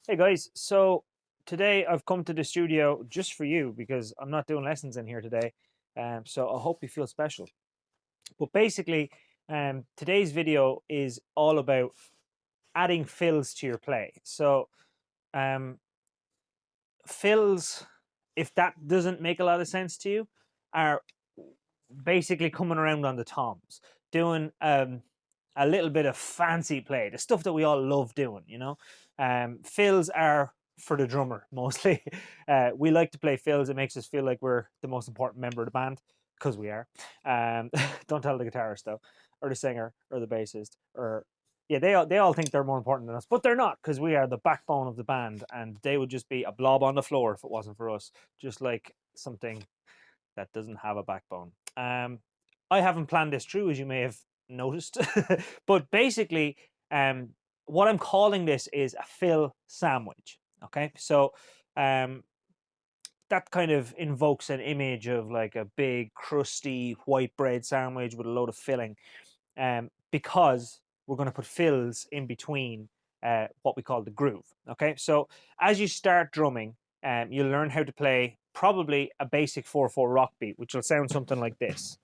Hey guys, so today I've come to the studio just for you because I'm not doing lessons in here today. So I hope you feel special. But basically, today's video is all about adding fills to your play. So um, fills, if that doesn't make a lot of sense to you, are basically coming around on the toms, doing a little bit of fancy play, the stuff that we all love doing, you know. Fills are for the drummer mostly. We like to play fills. It makes us feel like we're the most important member of the band because we are. Don't tell the guitarist though, or the singer, or the bassist, or yeah, they all think they're more important than us, but they're not because we are the backbone of the band, and they would just be a blob on the floor if it wasn't for us, just like something that doesn't have a backbone. I haven't planned this through, as you may have noticed, but basically, um, what I'm calling this is a fill sandwich. Okay, so um, that kind of invokes an image of like a big, crusty white bread sandwich with a load of filling, because we're going to put fills in between what we call the groove. Okay, so as you start drumming, you'll learn how to play probably a basic 4/4 rock beat, which will sound something like this: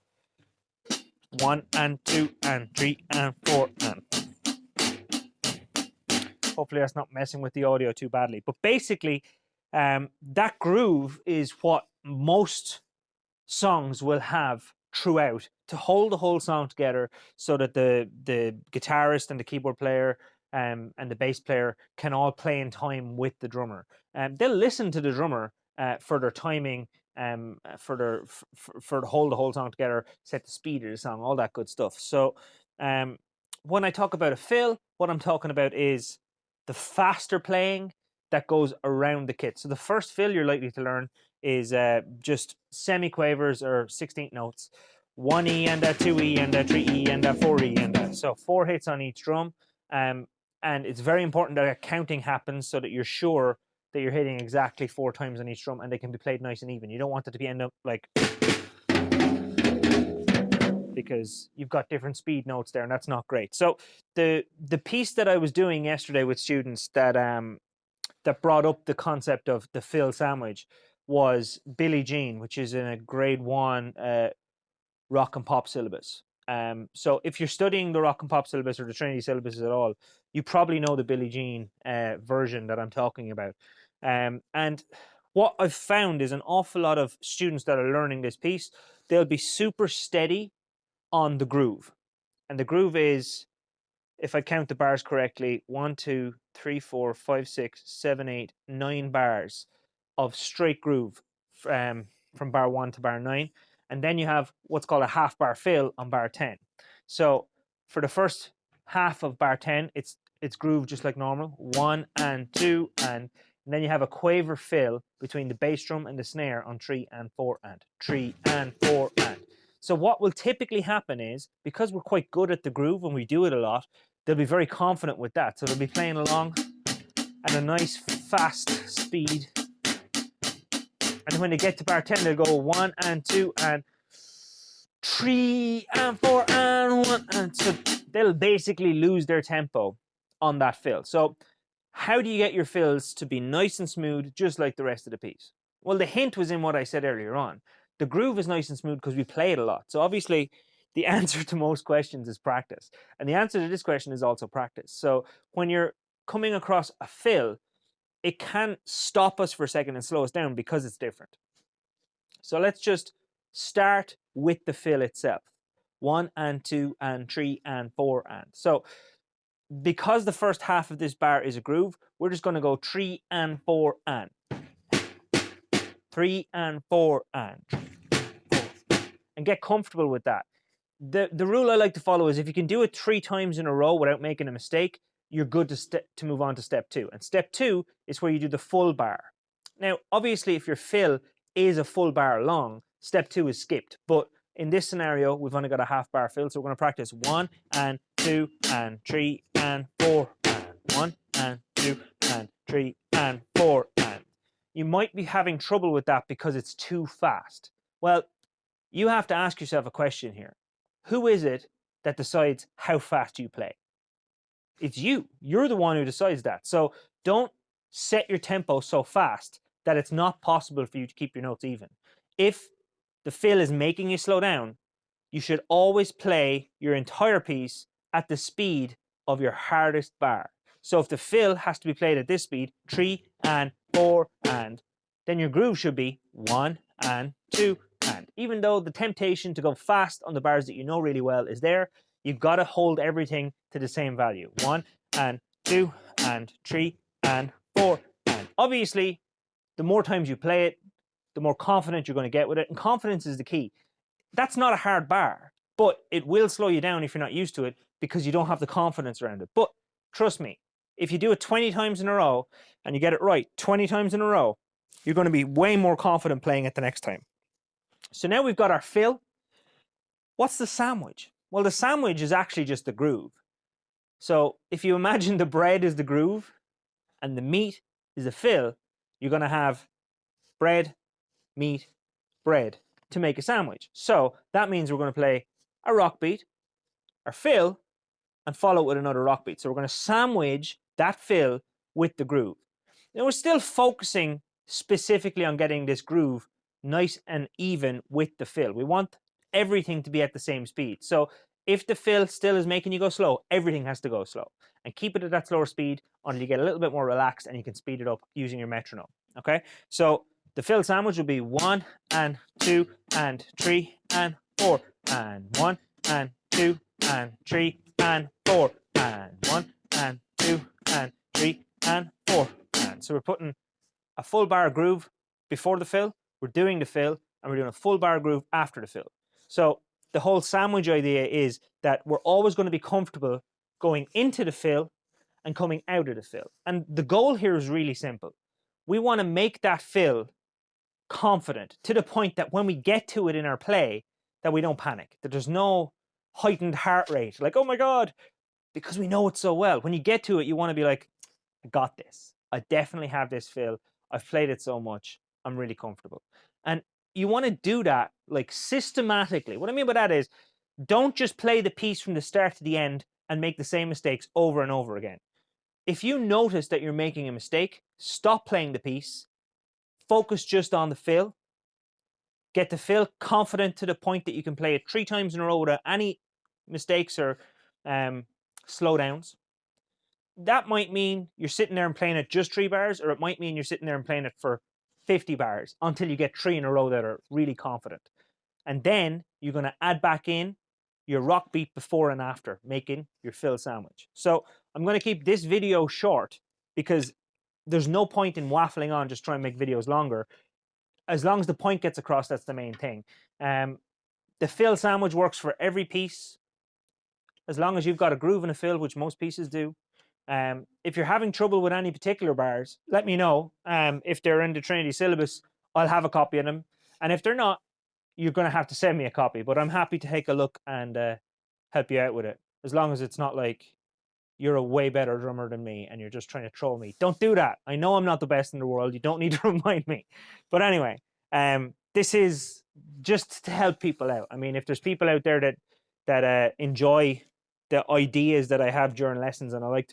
1 and 2 and 3 and 4 and. Hopefully, that's not messing with the audio too badly. But basically, that groove is what most songs will have throughout to hold the whole song together, so that the guitarist and the keyboard player and the bass player can all play in time with the drummer. They'll listen to the drummer for their timing, for the hold the whole song together, set the speed of the song, all that good stuff. So um, when I talk about a fill, what I'm talking about is the faster playing that goes around the kit. So the first fill you're likely to learn is just semiquavers or 16th notes. One E and a two E and a three E and a four E and a. So four hits on each drum. Um, and it's very important that a counting happens so that you're sure that you're hitting exactly four times on each drum, and they can be played nice and even. You don't want it to be end up like, because you've got different speed notes there, and that's not great. So the piece that I was doing yesterday with students that brought up the concept of the fill sandwich was Billie Jean, which is in a grade one rock and pop syllabus. So if you're studying the rock and pop syllabus or the Trinity syllabus at all, you probably know the Billie Jean version that I'm talking about. And what I've found is an awful lot of students that are learning this piece, they'll be super steady on the groove. And the groove is, if I count the bars correctly, 1, 2, 3, 4, 5, 6, 7, 8, 9 bars of straight groove from bar 1 to bar 9. And then you have what's called a half bar fill on bar 10. So for the first half of bar 10, it's groove just like normal, 1 and 2 and then you have a quaver fill between the bass drum and the snare on 3 and 4 and 3 and 4 and. So what will typically happen is, because we're quite good at the groove and we do it a lot, they'll be very confident with that. So they'll be playing along at a nice fast speed. And when they get to bar 10, they'll go 1 and 2 and 3 and 4 and 1 and. So they'll basically lose their tempo on that fill. So how do you get your fills to be nice and smooth, just like the rest of the piece? Well, the hint was in what I said earlier on. The groove is nice and smooth because we play it a lot. So obviously, the answer to most questions is practice. And the answer to this question is also practice. So when you're coming across a fill, it can stop us for a second and slow us down because it's different. So let's just start with the fill itself. 1 and 2 and 3 and 4 and. So because the first half of this bar is a groove, we're just going to go 3 and 4 and. 3 and 4 and. And get comfortable with that. The rule I like to follow is, if you can do it 3 times in a row without making a mistake, you're good to move on to step 2. And step 2 is where you do the full bar. Now, obviously, if your fill is a full bar long, step 2 is skipped. But in this scenario, we've only got a half bar fill, so we're going to practice 1 and 2 and 3 and 4 and 1 and 2 and 3 and 4 and. You might be having trouble with that because it's too fast. Well, you have to ask yourself a question here. Who is it that decides how fast you play? It's you. You're the one who decides that. So don't set your tempo so fast that it's not possible for you to keep your notes even. If the fill is making you slow down, you should always play your entire piece at the speed of your hardest bar. So if the fill has to be played at this speed, 3 and 4 and, then your groove should be 1 and 2 and. Even though the temptation to go fast on the bars that you know really well is there, you've got to hold everything to the same value. 1 and 2 and 3 and 4 and. Obviously, the more times you play it, the more confident you're going to get with it. And confidence is the key. That's not a hard bar, but it will slow you down if you're not used to it because you don't have the confidence around it. But trust me, if you do it 20 times in a row and you get it right 20 times in a row, you're going to be way more confident playing it the next time. So now we've got our fill. What's the sandwich? Well, the sandwich is actually just the groove. So if you imagine the bread is the groove and the meat is the fill, you're going to have bread, meat, bread to make a sandwich. So that means we're going to play a rock beat, our fill, and follow it with another rock beat. So we're going to sandwich that fill with the groove. Now we're still focusing specifically on getting this groove nice and even with the fill. We want everything to be at the same speed. So if the fill still is making you go slow, everything has to go slow. And keep it at that slower speed until you get a little bit more relaxed and you can speed it up using your metronome. Okay? So the fill sandwich will be 1 and 2 and 3 and 4 and 1 and 2 and 3 and 4 and 1 and 2 and 3 and 4 and. So we're putting a full bar groove before the fill, we're doing the fill, and we're doing a full bar groove after the fill. So the whole sandwich idea is that we're always going to be comfortable going into the fill and coming out of the fill. And the goal here is really simple. We want to make that fill confident to the point that when we get to it in our play, that we don't panic, that there's no heightened heart rate, like, oh my God, because we know it so well. When you get to it, you want to be like, I got this. I definitely have this fill. I've played it so much. I'm really comfortable. And you want to do that like systematically. What I mean by that is don't just play the piece from the start to the end and make the same mistakes over and over again. If you notice that you're making a mistake, stop playing the piece, focus just on the fill, get the fill confident to the point that you can play it 3 times in a row without any mistakes or slowdowns. That might mean you're sitting there and playing it just 3 bars, or it might mean you're sitting there and playing it for 50 bars until you get 3 in a row that are really confident. And then you're going to add back in your rock beat before and after, making your fill sandwich. So I'm going to keep this video short because there's no point in waffling on just trying to make videos longer. As long as the point gets across, that's the main thing. The fill sandwich works for every piece, as long as you've got a groove and a fill, which most pieces do. If you're having trouble with any particular bars, let me know. If they're in the Trinity syllabus, I'll have a copy of them. And if they're not, you're going to have to send me a copy. But I'm happy to take a look and help you out with it, as long as it's not like you're a way better drummer than me and you're just trying to troll me. Don't do that. I know I'm not the best in the world. You don't need to remind me. But anyway, this is just to help people out. I mean, if there's people out there that enjoy the ideas that I have during lessons and I like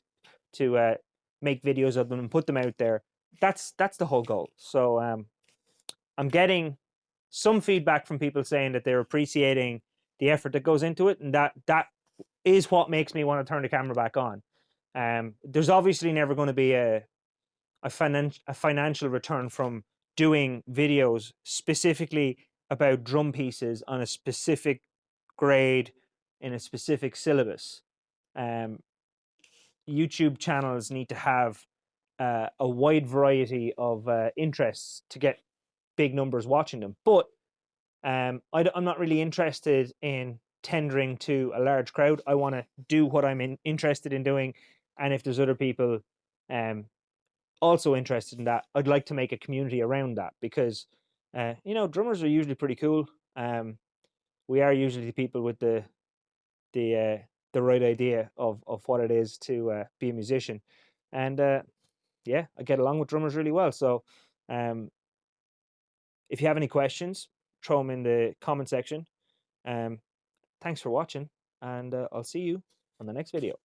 to make videos of them and put them out there, that's the whole goal. So I'm getting some feedback from people saying that they're appreciating the effort that goes into it, and that is what makes me want to turn the camera back on. There's obviously never going to be a financial return from doing videos specifically about drum pieces on a specific grade in a specific syllabus. YouTube channels need to have a wide variety of interests to get big numbers watching them. But I'm not really interested in tendering to a large crowd. I want to do what I'm interested in doing. And if there's other people also interested in that, I'd like to make a community around that, because, drummers are usually pretty cool. We are usually the people with the right idea of what it is to be a musician. And yeah, I get along with drummers really well. So if you have any questions, throw them in the comment section. Thanks for watching, and I'll see you on the next video.